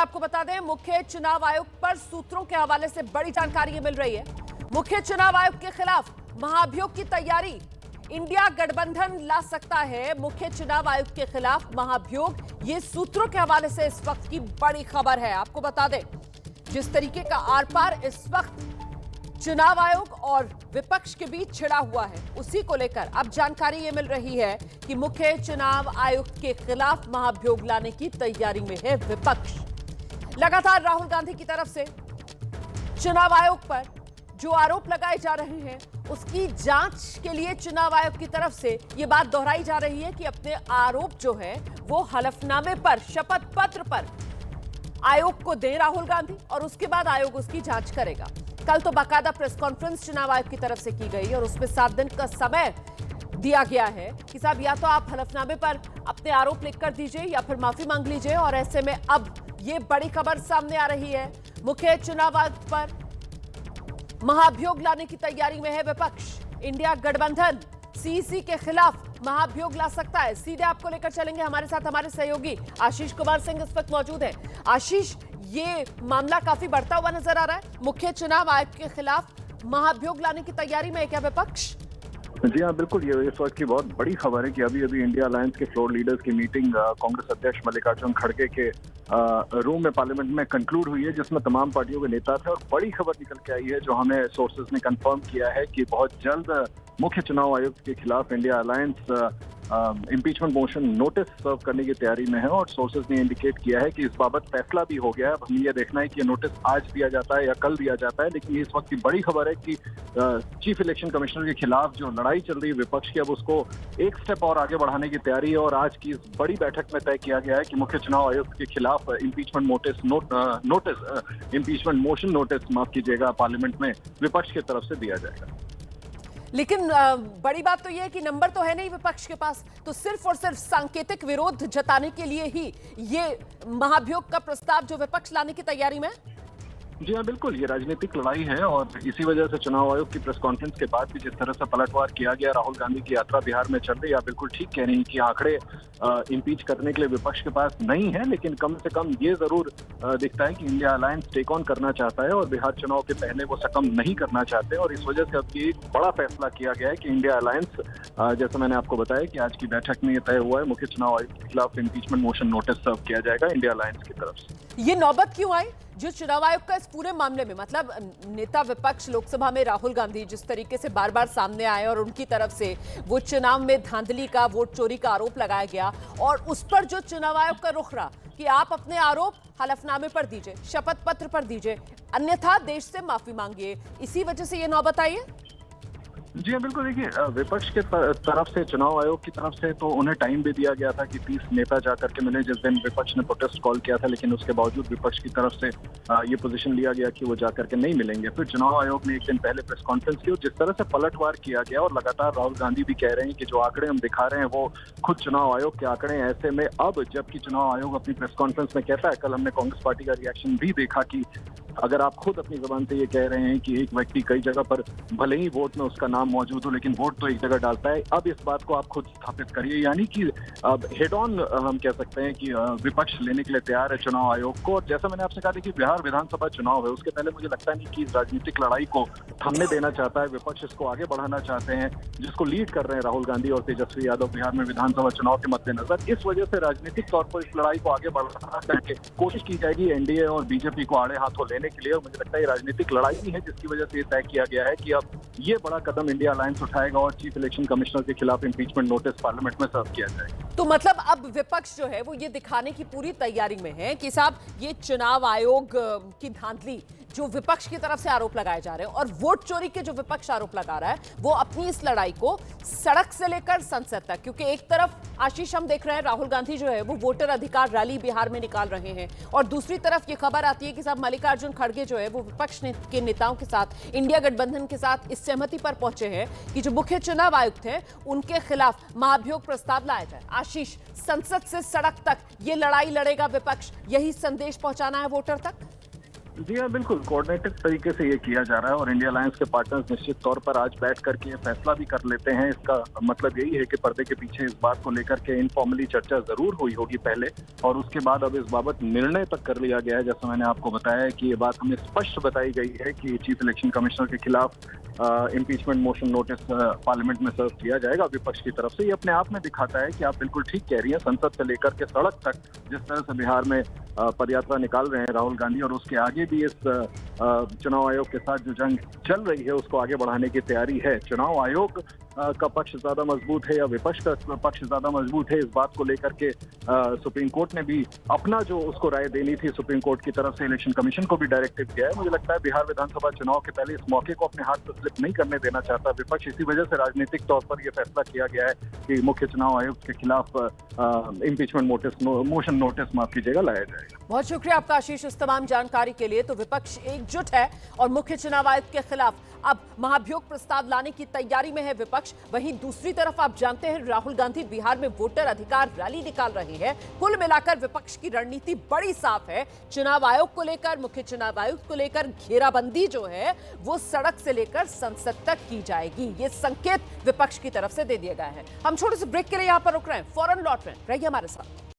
आपको बता दें, मुख्य चुनाव आयुक्त पर सूत्रों के हवाले से बड़ी जानकारी मिल रही है। मुख्य चुनाव आयुक्त के खिलाफ महाभियोग की तैयारी, इंडिया गठबंधन ला सकता है मुख्य चुनाव आयुक्त के खिलाफ महाभियोग। ये सूत्रों के हवाले से इस वक्त की बड़ी खबर है। आपको बता दें, जिस तरीके का आर पार इस वक्त चुनाव आयोग और विपक्ष के बीच छिड़ा हुआ है, उसी को लेकर अब जानकारी ये मिल रही है कि मुख्य चुनाव आयुक्त के खिलाफ महाभियोग लाने की तैयारी में है विपक्ष। लगातार राहुल गांधी की तरफ से चुनाव आयोग पर जो आरोप लगाए जा रहे हैं, उसकी जांच के लिए चुनाव आयोग की तरफ से यह बात दोहराई जा रही है कि अपने आरोप जो है वो हलफनामे पर, शपथ पत्र पर आयोग को दे राहुल गांधी, और उसके बाद आयोग उसकी जांच करेगा। कल तो बाकायदा प्रेस कॉन्फ्रेंस चुनाव आयोग की तरफ से की गई और उसमें 7 दिन का समय दिया गया है कि साहब या तो आप हलफनामे पर अपने आरोप लिखकर दीजिए या फिर माफी मांग लीजिए। और ऐसे में अब ये बड़ी खबर सामने आ रही है, मुख्य चुनाव आयुक्त पर महाभियोग लाने की तैयारी में है विपक्ष। इंडिया गठबंधन सीईसी के खिलाफ महाभियोग ला सकता है। सीधे आपको लेकर चलेंगे, हमारे साथ हमारे सहयोगी आशीष कुमार सिंह इस वक्त मौजूद है। आशीष, ये मामला काफी बढ़ता हुआ नजर आ रहा है, मुख्य चुनाव आयुक्त के खिलाफ महाभियोग लाने की तैयारी में है क्या विपक्ष? जी हाँ, बिल्कुल। ये इस वक्त की बहुत बड़ी खबर है कि अभी अभी इंडिया अलायंस के फ्लोर लीडर्स की मीटिंग कांग्रेस अध्यक्ष मल्लिकार्जुन खड़गे के रूम में पार्लियामेंट में कंक्लूड हुई है, जिसमें तमाम पार्टियों के नेता थे। और बड़ी खबर निकल के आई है जो हमें सोर्सेज ने कंफर्म किया है कि बहुत जल्द मुख्य चुनाव आयुक्त के खिलाफ India alliance impeachment motion notice serve करने की तैयारी में है। और सोर्सेज ने इंडिकेट किया है कि इस बाबत फैसला भी हो गया है। अब हमें यह देखना है कि ये नोटिस आज दिया जाता है या कल दिया जाता है। लेकिन इस वक्त की बड़ी खबर है कि चीफ इलेक्शन कमिश्नर के खिलाफ जो लड़ाई चल रही है विपक्ष की, अब उसको एक स्टेप और आगे बढ़ाने की तैयारी है। और आज की इस बड़ी बैठक में तय किया गया है कि मुख्य चुनाव आयुक्त के खिलाफ इम्पीचमेंट इम्पीचमेंट मोशन नोटिस, माफ कीजिएगा, पार्लियामेंट में विपक्ष की तरफ से दिया जाएगा। लेकिन बड़ी बात तो यह है कि नंबर तो है नहीं विपक्ष के पास, तो सिर्फ और सिर्फ सांकेतिक विरोध जताने के लिए ही ये महाभियोग का प्रस्ताव जो विपक्ष लाने की तैयारी में। जी हाँ, बिल्कुल। ये राजनीतिक लड़ाई है और इसी वजह से चुनाव आयोग की प्रेस कॉन्फ्रेंस के बाद भी जिस तरह से पलटवार किया गया, राहुल गांधी की यात्रा बिहार में चल रही है, आप बिल्कुल ठीक कह रही हैं कि आंकड़े इम्पीच करने के लिए विपक्ष के पास नहीं है। लेकिन कम से कम ये जरूर दिखता है कि इंडिया अलायंस टेक ऑन करना चाहता है और बिहार चुनाव के पहले वो सकम नहीं करना चाहते। और इस वजह से अब ये एक बड़ा फैसला किया गया है कि इंडिया अलायंस, जैसा मैंने आपको बताया कि आज की बैठक में ये तय हुआ है, मुख्य चुनाव आयुक्त के खिलाफ इम्पीचमेंट मोशन नोटिस सर्व किया जाएगा इंडिया अलायंस की तरफ से। ये नौबत क्यों आई जो चुनाव आयोग का इस पूरे मामले में, मतलब नेता विपक्ष लोकसभा में राहुल गांधी जिस तरीके से बार बार सामने आए और उनकी तरफ से वो चुनाव में धांधली का, वोट चोरी का आरोप लगाया गया, और उस पर जो चुनाव आयोग का रुख रहा कि आप अपने आरोप हलफनामे पर दीजिए, शपथ पत्र पर दीजिए, अन्यथा देश से माफी मांगिए, इसी वजह से ये नौबत आई है। जी हाँ, बिल्कुल। देखिए, विपक्ष के तरफ से, चुनाव आयोग की तरफ से तो उन्हें टाइम भी दिया गया था कि 30 नेता जाकर के मिले, जिस दिन विपक्ष ने प्रोटेस्ट कॉल किया था। लेकिन उसके बावजूद विपक्ष की तरफ से ये पोजीशन लिया गया कि वो जाकर के नहीं मिलेंगे। फिर चुनाव आयोग ने एक दिन पहले प्रेस कॉन्फ्रेंस की और जिस तरह से पलटवार किया गया, और लगातार राहुल गांधी भी कह रहे हैं कि जो आंकड़े हम दिखा रहे हैं वो खुद चुनाव आयोग के आंकड़े हैं। ऐसे में अब जबकि चुनाव आयोग अपनी प्रेस कॉन्फ्रेंस में कहता है, कल हमने कांग्रेस पार्टी का रिएक्शन भी देखा कि अगर आप खुद अपनी जबान से ये कह रहे हैं कि एक व्यक्ति कई जगह पर भले ही वोट में उसका नाम मौजूद हो लेकिन वोट तो एक जगह डालता है, अब इस बात को आप खुद स्थापित करिए। यानी कि अब हेड ऑन हम कह सकते हैं कि विपक्ष लेने के लिए तैयार है चुनाव आयोग को। और जैसा मैंने आपसे कहा था कि बिहार विधानसभा चुनाव है, उसके पहले मुझे लगता नहीं कि इस राजनीतिक लड़ाई को थमने देना चाहता है विपक्ष, इसको आगे बढ़ाना चाहते हैं, जिसको लीड कर रहे हैं राहुल गांधी और तेजस्वी यादव बिहार में विधानसभा चुनाव के मद्देनजर। इस वजह से राजनीतिक तौर पर इस लड़ाई को आगे बढ़ाना करके कोशिश की जाएगी एनडीए और बीजेपी को आड़े हाथों लेने के लिए। और मुझे लगता है ये राजनीतिक लड़ाई ही है जिसकी वजह से ये तय किया गया है कि अब ये बड़ा कदम इंडिया अलायंस उठाएगा और चीफ इलेक्शन कमिश्नर के खिलाफ इम्पीचमेंट नोटिस पार्लियामेंट में सर्व किया जाएगा। तो मतलब अब विपक्ष जो है वो ये दिखाने की पूरी तैयारी में है कि साहब ये चुनाव आयोग की धांधली जो विपक्ष की तरफ से आरोप लगाए जा रहे हैं और वोट चोरी के जो विपक्ष आरोप लगा रहा है, वो अपनी इस लड़ाई को सड़क से लेकर संसद तक, क्योंकि एक तरफ आशीष हम देख रहे हैं राहुल गांधी जो है वो वोटर अधिकार रैली बिहार में निकाल रहे हैं, और दूसरी तरफ ये खबर आती है कि साहब मल्लिकार्जुन खड़गे जो है वो विपक्ष के नेताओं के साथ, इंडिया गठबंधन के साथ इस सहमति पर पहुंचे हैं कि जो मुख्य चुनाव आयुक्त है उनके खिलाफ महाभियोग प्रस्ताव लाया जाए। आशीष, संसद से सड़क तक ये लड़ाई लड़ेगा विपक्ष, यही संदेश पहुंचाना है वोटर तक। जी हाँ, बिल्कुल कोऑर्डिनेटेड तरीके से ये किया जा रहा है और इंडिया अलायंस के पार्टनर्स निश्चित तौर पर आज बैठ करके ये फैसला भी कर लेते हैं। इसका मतलब यही है कि पर्दे के पीछे इस बात को लेकर के इनफॉर्मली चर्चा जरूर हुई होगी पहले, और उसके बाद अब इस बाबत निर्णय तक कर लिया गया है। जैसा मैंने आपको बताया कि ये बात हमें स्पष्ट बताई गई है कि चीफ इलेक्शन कमिश्नर के खिलाफ इम्पीचमेंट मोशन नोटिस पार्लियामेंट में सर्व किया जाएगा विपक्ष की तरफ से। ये अपने आप में दिखाता है कि आप बिल्कुल ठीक कह रही हैं, संसद से लेकर के सड़क तक जिस तरह से बिहार में पदयात्रा निकाल रहे हैं राहुल गांधी, और उसके आगे भी इस चुनाव आयोग के साथ जो जंग चल रही है उसको आगे बढ़ाने की तैयारी है। चुनाव आयोग का पक्ष ज्यादा मजबूत है या विपक्ष का पक्ष ज्यादा मजबूत है, इस बात को लेकर के सुप्रीम कोर्ट ने भी अपना जो उसको राय देनी थी सुप्रीम कोर्ट की तरफ से इलेक्शन कमीशन को भी डायरेक्टिव दिया है। मुझे लगता है बिहार विधानसभा चुनाव के पहले इस मौके को अपने हाथ से स्लिप नहीं करने देना चाहता विपक्ष। इसी वजह से राजनीतिक तौर पर यह फैसला किया गया है कि मुख्य चुनाव आयुक्त के खिलाफ इम्पीचमेंट मोशन नोटिस माफ कीजिएगा लाया जाएगा। बहुत शुक्रिया आपका आशीष इस तमाम जानकारी के लिए। तो विपक्ष एकजुट है और मुख्य चुनाव आयुक्त के खिलाफ अब महाभियोग प्रस्ताव लाने की तैयारी में है विपक्ष। वहीं दूसरी तरफ आप जानते हैं राहुल गांधी बिहार में वोटर अधिकार रैली निकाल रहे हैं। कुल मिलाकर विपक्ष की रणनीति बड़ी साफ है। चुनाव आयोग को लेकर, मुख्य चुनाव आयुक्त को लेकर घेराबंदी जो है वो सड़क से लेकर संसद तक की जाएगी। ये संकेत विपक्ष की तरफ से दे दिए गए हैं। हम छोटे से ब्रेक के लिए यहां पर रुक रहे हैं, फौरन लौट रहे हैं, रहिए हमारे साथ।